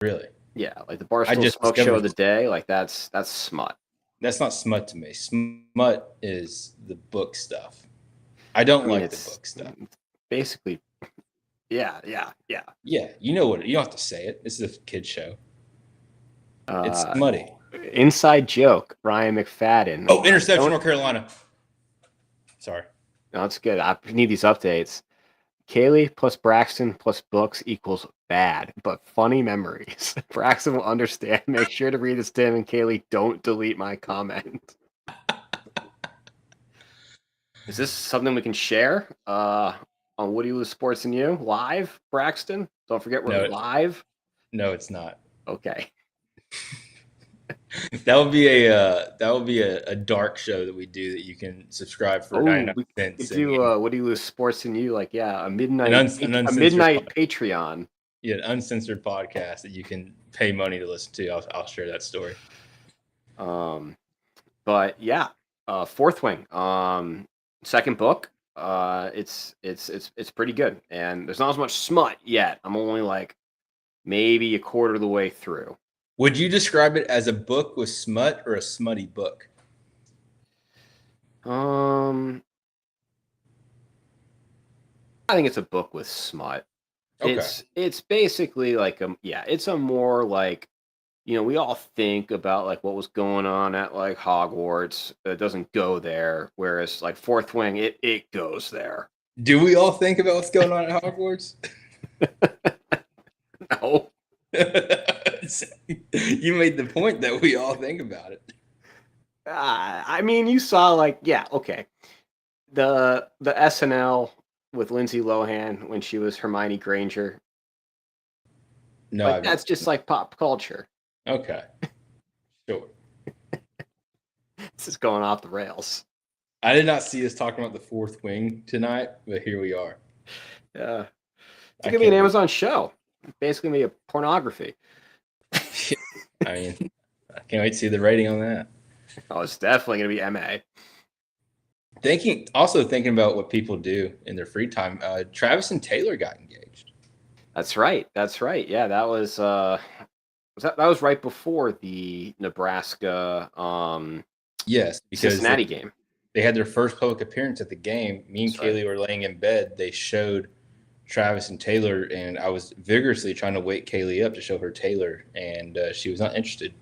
Really? Yeah, like the Barstool Smoke Show of the day, like that's smut. That's not smut to me. Smut is the book stuff. I don't like the book stuff. Basically, yeah. Yeah, you know what? You don't have to say it. This is a kid's show. It's smutty. Inside joke, Ryan McFadden. Oh, interception, North Carolina. Sorry. No, that's good. I need these updates. Kaylee plus Braxton plus books equals bad, but funny memories. Braxton will understand. Make sure to read this to him, and Kaylee, don't delete my comment. Is this something we can share on Woody Lew Sports and You live, Braxton? Don't forget we're live. No, it's not. Okay. That would be a dark show that we do that you can subscribe for 99 cents. We do Woody Lew Sports and You, like a midnight Patreon. Yeah, an uncensored podcast that you can pay money to listen to. I'll share that story. But yeah, Fourth Wing, second book. It's pretty good, and there's not as much smut yet. I'm only like maybe a quarter of the way through. Would you describe it as a book with smut or a smutty book? I think it's a book with smut. Okay. It's basically like it's a more like, we all think about like what was going on at like Hogwarts. It doesn't go there, whereas like Fourth Wing, it goes there. Do we all think about what's going on at Hogwarts? No. You made the point that we all think about it. I mean, you saw like, okay, the SNL with Lindsay Lohan when she was Hermione Granger. No, like, that's just like pop culture. Okay, sure. This is going off the rails. I did not see us talking about the Fourth Wing tonight, but here we are. Yeah, it's gonna be an Amazon show. Basically, be a pornography. I mean, I can't wait to see the rating on that. Oh, it's definitely going to be MA. Thinking about what people do in their free time. Travis and Taylor got engaged. That's right. Yeah, that was that was right before the Nebraska yes, because Cincinnati game. They had their first public appearance at the game. Me and Kaylee were laying in bed. They showed Travis and Taylor, and I was vigorously trying to wake Kaylee up to show her Taylor, and she was not interested.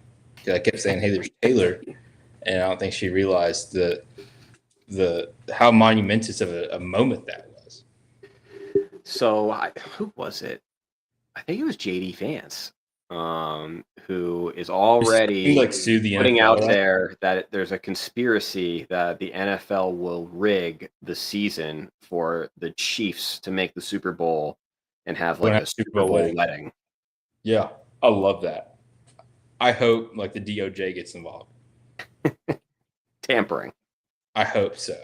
I kept saying, "Hey, there's Taylor," and I don't think she realized the how monumentous of a moment that was. So, who was it? I think it was JD Vance, who is already putting out there that there's a conspiracy that the NFL will rig the season for the Chiefs to make the Super Bowl and have like a Super Bowl wedding. Yeah, I love that. I hope like the DOJ gets involved. Tampering. I hope so.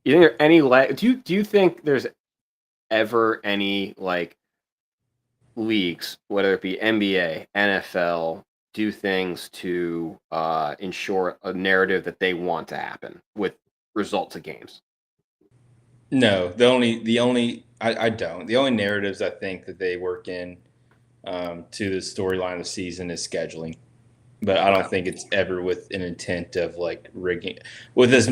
You think there any do you think there's ever any like leagues, whether it be NBA, NFL, do things to ensure a narrative that they want to happen with results of games? No, the only I don't. The only narratives I think that they work in to the storyline of the season is scheduling, but I don't think it's ever with an intent of like rigging. With this,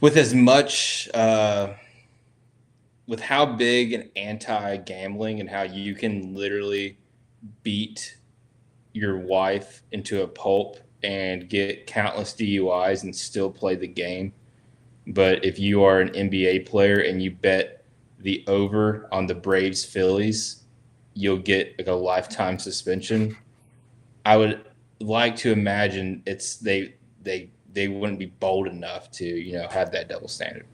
with as much with how big and anti-gambling and how you can literally beat your wife into a pulp and get countless DUIs and still play the game. But if you are an NBA player and you bet the over on the Braves Phillies, you'll get like a lifetime suspension. I would like to imagine they wouldn't be bold enough to, have that double standard.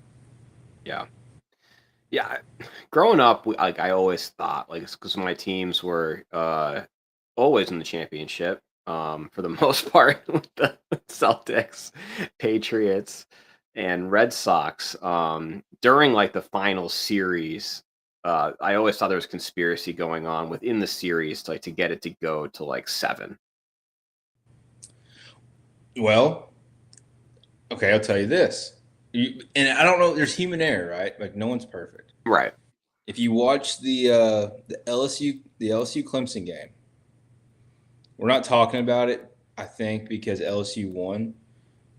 Yeah. Yeah. Growing up, I always thought, like, because my teams were always in the championship, for the most part, with the Celtics, Patriots, and Red Sox. During like the final series, I always thought there was conspiracy going on within the series, like to get it to go to like 7. Well, okay, I'll tell you this. And I don't know, there's human error, right? Like no one's perfect. Right. If you watch the LSU Clemson game, we're not talking about it, I think, because LSU won.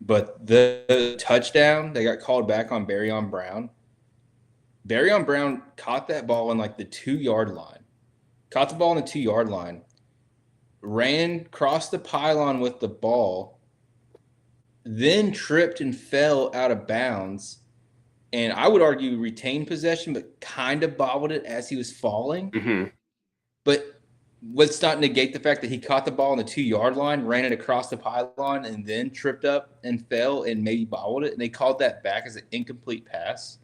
But the touchdown that got called back on Barryon Brown, Barryon Brown caught that ball on like the 2-yard line. Caught the ball on the 2-yard line, ran, crossed the pylon with the ball, then tripped and fell out of bounds. And I would argue retained possession, but kind of bobbled it as he was falling. Mm-hmm. But let's not negate the fact that he caught the ball on the 2-yard line, ran it across the pylon, and then tripped up and fell and maybe bobbled it. And they called that back as an incomplete pass.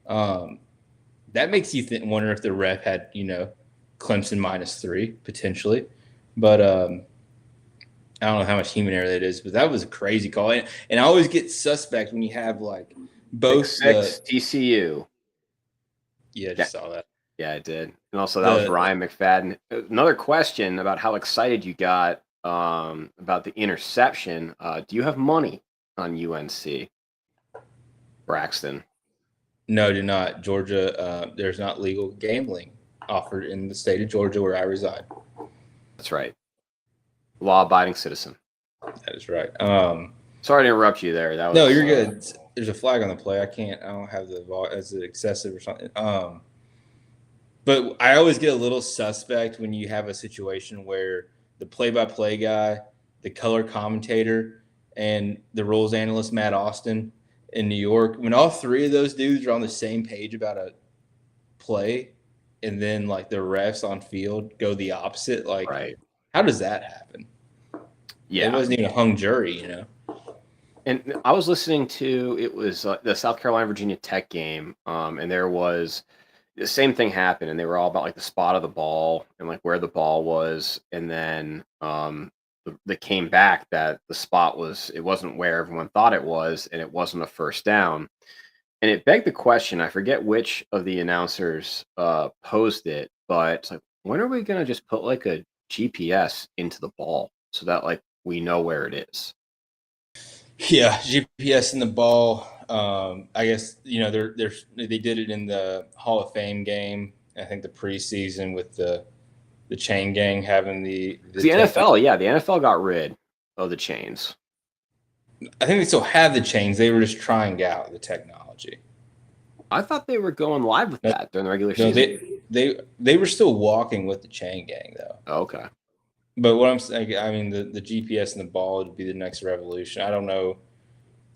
That makes you wonder if the ref had, Clemson -3 potentially. But I don't know how much human error that is, but that was a crazy call. And I always get suspect when you have like both 6 TCU. Yeah, I just saw that. Yeah, I did. And also that was Ryan McFadden. Another question about how excited you got about the interception. Do you have money on UNC? Braxton. No, do not. Georgia, there's not legal gambling offered in the state of Georgia where I reside. That's right. Law-abiding citizen. That is right. Sorry to interrupt you there. That was, no, you're good. There's a flag on the play. I don't have as excessive or something. But I always get a little suspect when you have a situation where the play-by-play guy, the color commentator, and the rules analyst, Matt Austin, in New York, when all three of those dudes are on the same page about a play, and then like the refs on field go the opposite, like right. How does that happen? Yeah, it wasn't even a hung jury, And I was listening to it was the South Carolina Virginia Tech game, and there was the same thing happened, and they were all about like the spot of the ball and like where the ball was, and then they came back that the spot it wasn't where everyone thought it was, and it wasn't a first down. And it begged the question, I forget which of the announcers posed it, but it's like, when are we going to just put like a GPS into the ball so that like we know where it is? Yeah, GPS in the ball. I guess, they did it in the Hall of Fame game, I think the preseason with the chain gang having the NFL, yeah, the NFL got rid of the chains. I think they still have the chains. They were just trying out the technology. I thought they were going live with that during the regular season. They were still walking with the chain gang though. Oh, okay. But what I'm saying, I mean, the GPS in the ball would be the next revolution. I don't know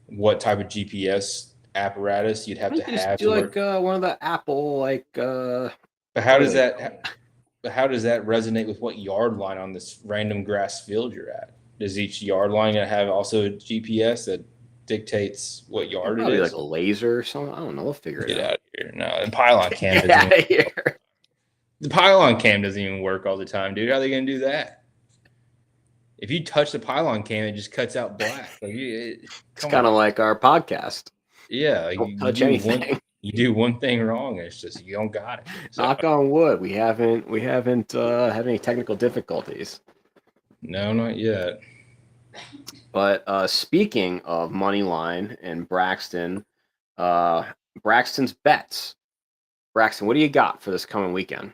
what type of GPS apparatus you'd have to have. Do like one of the Apple But how does that resonate with what yard line on this random grass field you're at? Does each yard line have also a GPS that dictates what yard it is? Like a laser or something. I don't know. We'll figure it out. Get out of here! No, the pylon cam. Get out of here! The pylon cam doesn't even work all the time, dude. How are they going to do that? If you touch the pylon cam, it just cuts out black. Like it's kind of like our podcast. Yeah, don't touch anything. You do one thing wrong, and it's just you don't got it. So, knock on wood. We haven't had any technical difficulties. No, not yet. But speaking of Moneyline and Braxton, Braxton's bets. Braxton, what do you got for this coming weekend?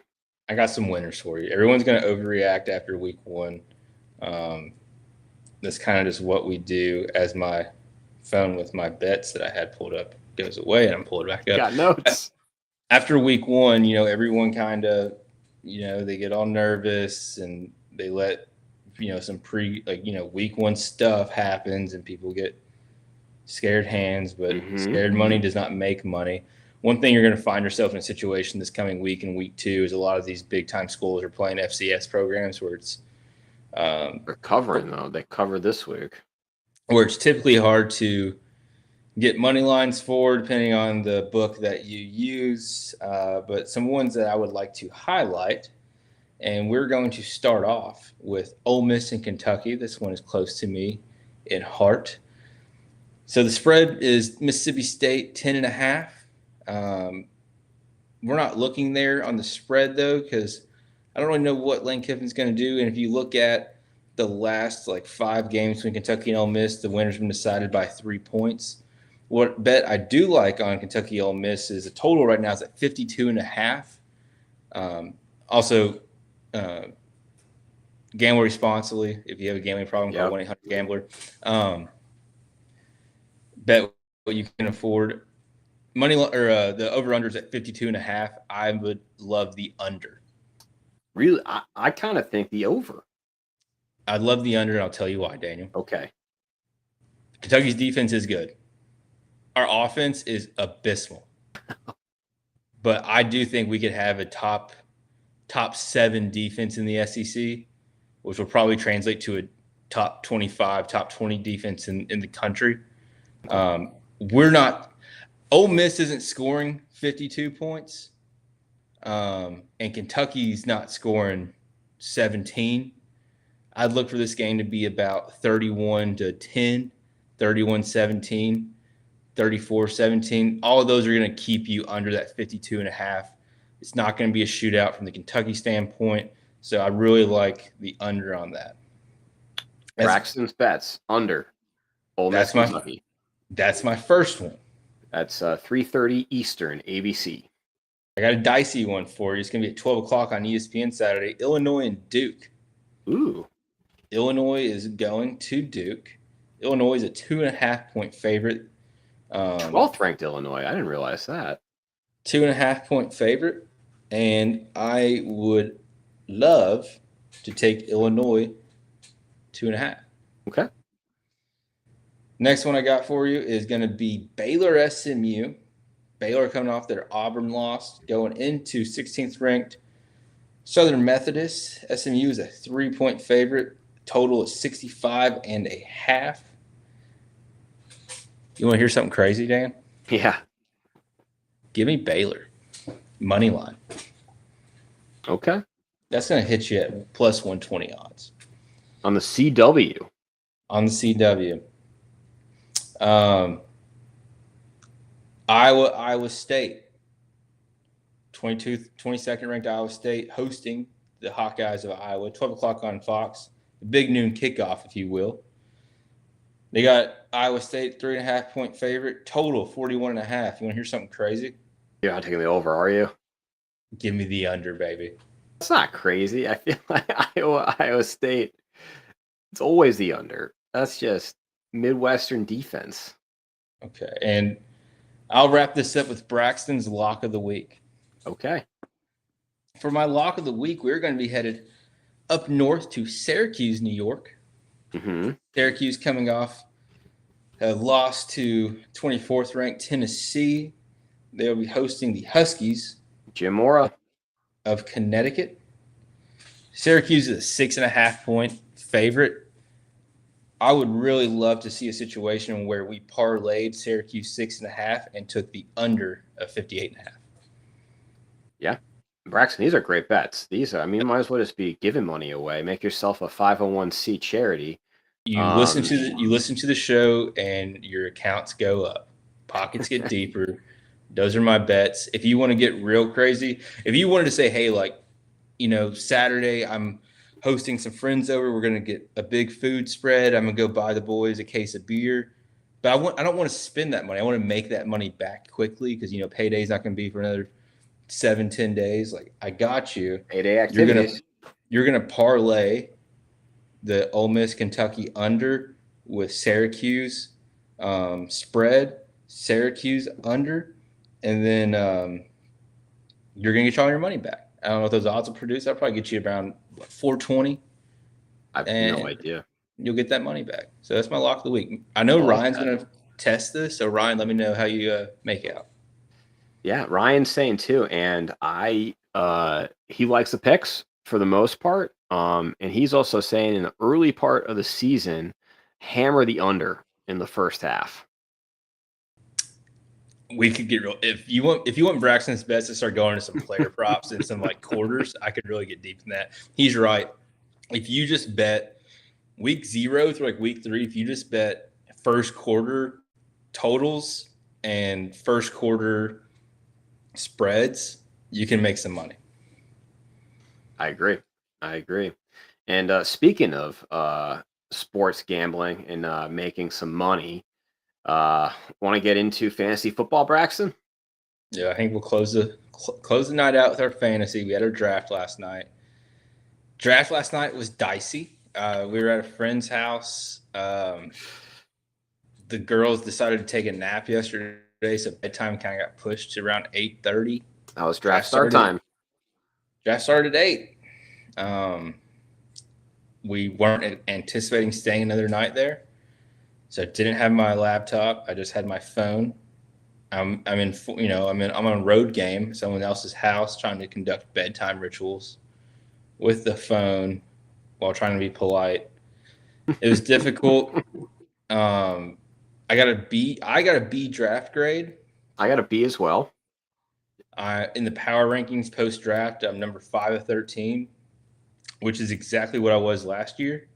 I got some winners for you. Everyone's going to overreact after week 1. That's kind of just what we do as my phone with my bets that I had pulled up goes away, and I'm pulling it back up. Got notes. After week one, everyone kind of, they get all nervous and they let, some week one stuff happens and people get scared hands, but scared money does not make money. One thing you're going to find yourself in a situation this coming week and week two is a lot of these big time schools are playing FCS programs where it's They're covering though. They cover this week. Where it's typically hard to get money lines for, depending on the book that you use. But some ones that I would like to highlight, and we're going to start off with Ole Miss and Kentucky. This one is close to me in heart. So the spread is Mississippi State 10.5. We're not looking there on the spread though, because I don't really know what Lane Kiffin's going to do. And if you look at the last 5 games between Kentucky and Ole Miss, the winner's been decided by 3 points. What bet I do like on Kentucky Ole Miss is the total right now is at 52.5. Also, gamble responsibly. If you have a gambling problem, call 1-800-GAMBLER. Bet what you can afford. Money or the over/under is at 52.5. I would love the under. Really, I kind of think the over. I'd love the under, and I'll tell you why, Daniel. Okay. Kentucky's defense is good. Our offense is abysmal. But I do think we could have a top 7 defense in the SEC, which will probably translate to a top 25, top 20 defense in the country. We're not – Ole Miss isn't scoring 52 points, and Kentucky's not scoring 17. I'd look for this game to be about 31-10, 31-17, 34-17. All of those are going to keep you under that 52.5. It's not going to be a shootout from the Kentucky standpoint, so I really like the under on that. Braxton's bets under Ole Miss, Kentucky. That's my first one. That's 3:30 Eastern, ABC. I got a dicey one for you. It's going to be at 12 o'clock on ESPN Saturday. Illinois and Duke. Ooh. Illinois is going to Duke. Illinois is a 2.5-point favorite. 12th ranked Illinois. I didn't realize that. 2.5-point favorite. And I would love to take Illinois 2.5. Okay. Next one I got for you is going to be Baylor SMU. Baylor coming off their Auburn loss, going into 16th ranked Southern Methodist. SMU is a 3-point favorite. Total is 65.5. You want to hear something crazy, Dan? Yeah. Give me Baylor. Money line. Okay. That's going to hit you at plus 120 odds. On the CW. On the CW. Iowa State. 22nd ranked Iowa State hosting the Hawkeyes of Iowa. 12 o'clock on Fox. The big noon kickoff, if you will. They got Iowa State 3.5-point favorite. Total 41.5. You want to hear something crazy? You're not taking the over, are you? Give me the under, baby. That's not crazy. I feel like Iowa State, it's always the under. That's just Midwestern defense. Okay, and I'll wrap this up with Braxton's lock of the week. Okay. For my lock of the week, we're going to be headed up north to Syracuse, New York. Mm-hmm. Syracuse coming off a loss to 24th ranked Tennessee. They'll be hosting the Huskies. Jim Mora of Connecticut. Syracuse is a 6.5-point favorite. I would really love to see a situation where we parlayed Syracuse 6.5 and took the under of 58.5. Yeah. Braxton, these are great bets. These are, might as well just be giving money away. Make yourself a 501c charity. You listen to the show and your accounts go up. Pockets get deeper. Those are my bets. If you want to get real crazy, if you wanted to say, hey, Saturday I'm hosting some friends over. We're going to get a big food spread. I'm going to go buy the boys a case of beer. But I don't want to spend that money. I want to make that money back quickly because, payday's not going to be for another 7-10 days. I got you. Payday activities. You're gonna parlay the Ole Miss Kentucky under with Syracuse Spread, Syracuse under, and then you're going to get all your money back. I don't know what those odds will produce. That'll probably get you around 420, I have no and idea. you'll get that money back. So that's my lock of the week. I know Ryan's going to test this. So, Ryan, let me know how you make out. Yeah, Ryan's saying too, and he likes the picks for the most part. And he's also saying in the early part of the season, hammer the under in the first half. We could get real if you want Braxton's bets to start going to some player props and some like quarters. I could really get deep in that. He's right. If you just bet week 0 through like week 3, if you just bet first quarter totals and first quarter spreads, you can make some money. I agree. And speaking of sports gambling and making some money, want to get into fantasy football, Braxton? Yeah, I think we'll close the night out with our fantasy. We had our draft last night. Draft last night was dicey. We were at a friend's house. The girls decided to take a nap yesterday, so bedtime kind of got pushed to around 8:30. That was draft start time. Draft started at 8. We weren't anticipating staying another night there, so I didn't have my laptop. I just had my phone. I'm on road game, someone else's house, trying to conduct bedtime rituals with the phone while trying to be polite. It was difficult. I got a B draft grade. I got a B as well. In the power rankings post draft, I'm number 5 of 13, which is exactly what I was last year.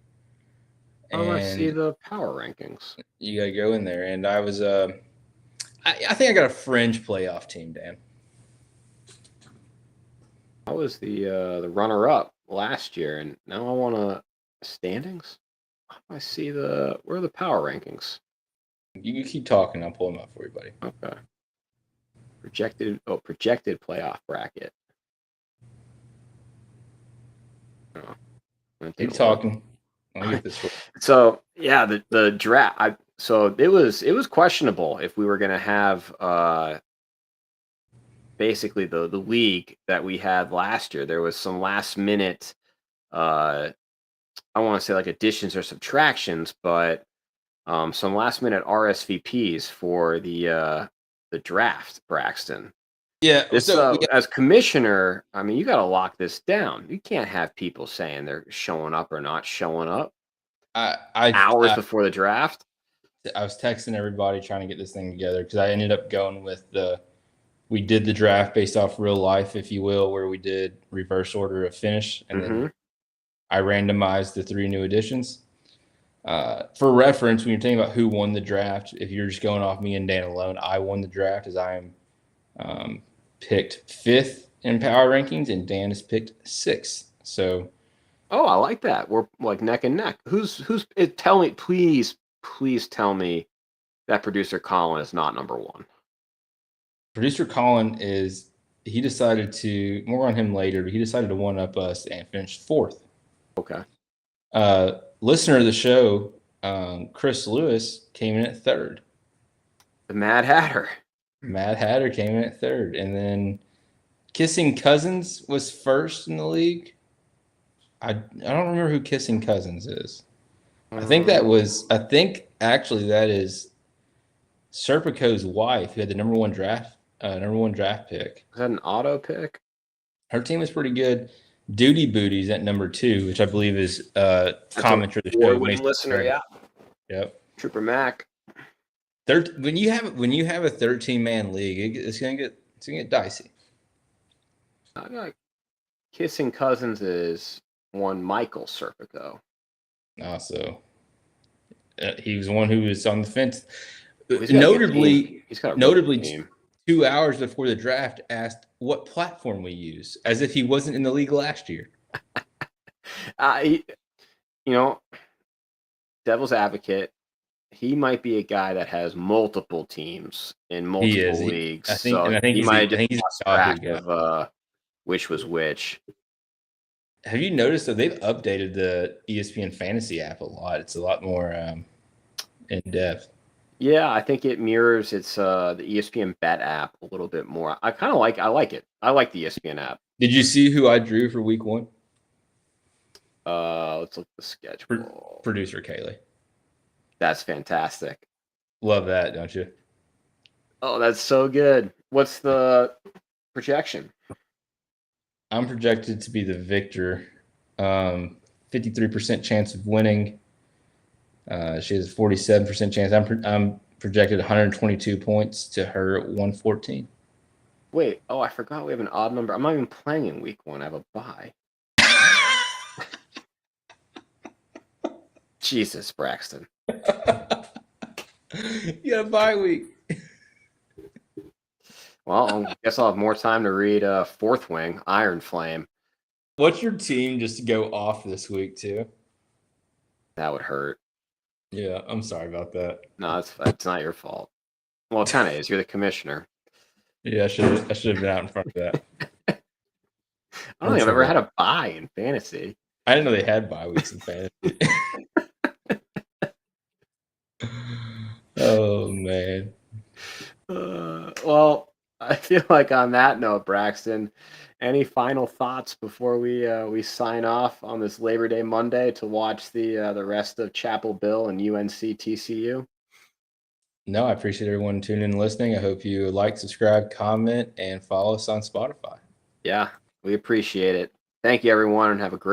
Oh, I see the power rankings. You got to go in there, and I was I think I got a fringe playoff team, Dan. I was the runner-up last year, and now I want standings. I see where are the power rankings? You keep talking. I'll pull them up for you, buddy. Okay. Projected playoff bracket. Keep talking. I'll get this. So yeah, the draft. So it was questionable if we were going to have basically the league that we had last year. There was some last minute, I want to say like additions or subtractions, but some last minute RSVPs for the draft, Braxton. Yeah. As commissioner, I mean, you got to lock this down. You can't have people saying they're showing up or not showing up hours before the draft. I was texting everybody trying to get this thing together because I ended up going with we did the draft based off real life, if you will, where we did reverse order of finish. And then I randomized the 3 new additions. For reference, when you're thinking about who won the draft, if you're just going off me and Dan alone, I won the draft as I am picked 5th in power rankings and Dan is picked 6th. So, I like that. We're like neck and neck. Tell me, please tell me that producer Colin is not number 1. Producer Colin he decided to, more on him later, but he decided to one-up us and finish 4th. Okay. Listener of the show, Chris Lewis, came in at 3rd. The Mad Hatter. Mad Hatter came in at 3rd. And then Kissing Cousins was 1st in the league. I don't remember who Kissing Cousins is. I think actually that is Serpico's wife, who had the number one draft pick. Is that an auto pick? Her team was pretty good. Duty Booties at number 2, which I believe is commenter of the show. Listener, yeah. Yep. Trooper Mac. When you have a 13-man league, it's gonna get dicey. Kissing Cousins is one Michael Serpico. So he was one who was on the fence. Notably, 2 hours before the draft, asked what platform we use, as if he wasn't in the league last year. Devil's advocate, he might be a guy that has multiple teams in multiple leagues. I think he might have just lost track of which was which. Have you noticed that they've updated the ESPN Fantasy app a lot? It's a lot more in depth. Yeah, I think it mirrors its the ESPN Bet app a little bit more. I like it. I like the ESPN app. Did you see who I drew for week 1? Let's look at the schedule. Producer Kaylee. That's fantastic. Love that, don't you? Oh, that's so good. What's the projection? I'm projected to be the victor. 53% chance of winning. She has a 47% chance. I'm projected 122 points to her at 114. Wait, I forgot we have an odd number. I'm not even playing in week 1. I have a bye. Jesus, Braxton. You got a bye week. Well, I guess I'll have more time to read Fourth Wing, Iron Flame. What's your team just to go off this week too? That would hurt. Yeah, I'm sorry about that. No, it's not your fault. Well, it kind of is. You're the commissioner. Yeah, I should have been out in front of that. I don't think I've ever had a bye in fantasy. I didn't know they had bye weeks in fantasy. Oh man. Well, I feel like on that note, Braxton, any final thoughts before we sign off on this Labor Day Monday to watch the rest of Chapel Bill and UNC TCU? No, I appreciate everyone tuning in and listening. I hope you like, subscribe, comment, and follow us on Spotify. Yeah, we appreciate it. Thank you, everyone, and have a great